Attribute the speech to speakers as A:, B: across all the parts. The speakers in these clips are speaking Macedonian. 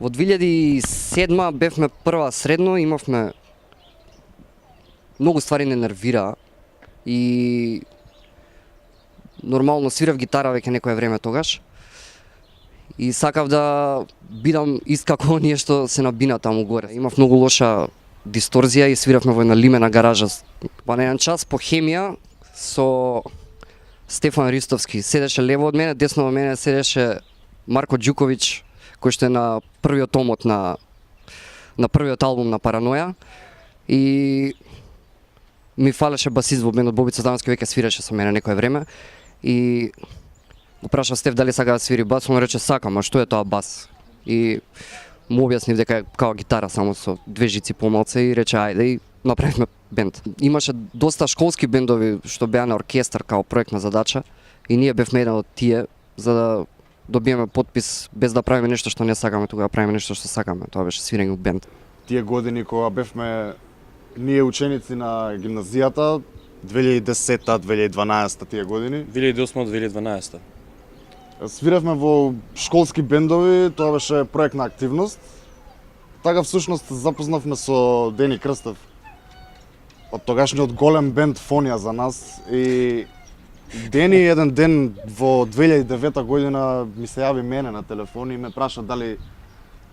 A: Во 2007 бевме прва средно, имавме многу ствари не нервира и нормално свирав гитара веќе некое време тогаш. И сакав да бидам ист како оние што се на бина таму горе. Имав многу лоша дисторзија и свиравме во една лимена гаража. Па на еден час по хемија со Стефан Ристовски седеше лево од мене, десно од мене седеше Марко Ѓуковиќ, кој што е на првиот томот на првиот албум на Параноја, и ми фалеше басист во бендот. Бобица Дамски веќе свиреше со мене некое време и го прашав Стеф дали сака да свири бас, он рече сакам, а што е тоа бас? И му објаснив дека е као гитара само со две жици помалце и рече ајде, и направивме бенд. Имаше доста школски бендови што беа на оркестар као проектна задача и ние бевме еден од тие за да добиеме подпис без да правиме нешто што не сакаме, тука да правиме нешто што сакаме. Тоа беше свирење од бенд.
B: Тие години кога бевме ние ученици на гимназијата, 2010-2012 тие години.
C: 2008-2012.
B: Свиравме во школски бендови, тоа беше проектна активност. Така всушност запознавме со Дени Крстев, од тогашниот голем бенд Фонија за нас, и Дени еден ден во 2009 година ми се јави мене на телефон и ме праша дали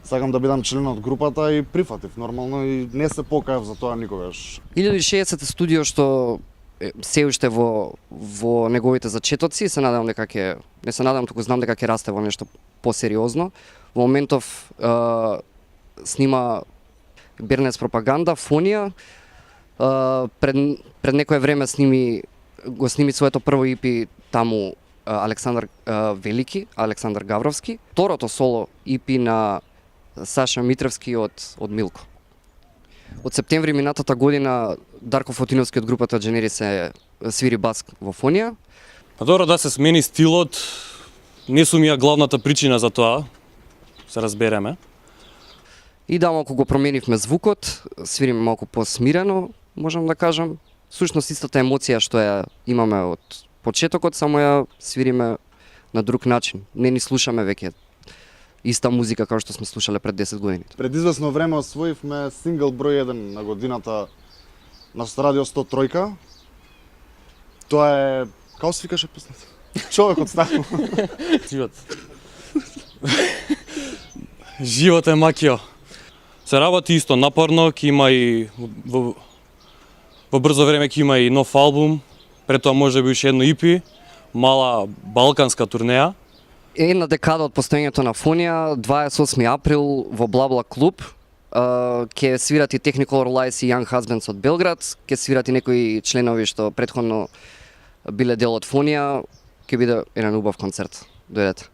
B: сакам да бидам член од групата и прифатив нормално и не се покаев за тоа никогаш.
A: 1060 студио што се уште во неговите зачетоци, се надевам дека ќе, не се надевам, туку знам дека ќе расте во нешто посериозно. Во моментов снима Бернес пропаганда, Фонија. Пред некое време го сними своето прво EP таму Александар Велики, Александар Гавровски. Второто соло EP на Саша Митревски од Милко. Од септември минатата година Дарко Фотиновски од групата Дженери се свири бас во Фонија.
C: Па добро, да се смени стилот, не сум ја главната причина за тоа, се разбереме.
A: И да, малку го променивме звукот, свириме малку посмирено, можам да кажам. Сушност истата емоција што ја имаме од почетокот, само ја свириме на друг начин. Не ни слушаме веќе иста музика како што сме слушале пред 10 години.
B: Пред известно време освоивме сингл број 1 на годината на Радио 103. Тоа е, како се викаше песната? Човекот стакло.
C: Живот. Живот е макио. Се работи исто напорно, ќе има и во брзо време ќе има и нов албум, пред тоа може би уште едно EP, мала балканска турнеја.
A: Една декада од постоењето на Фонија, 28 април во Бла-Бла клуб, ќе свират и Technicolor Lies и Young Husbands од Белград, ќе свират и некои членови што претходно биле дел од Фонија, ќе биде еден убав концерт. Дојдете.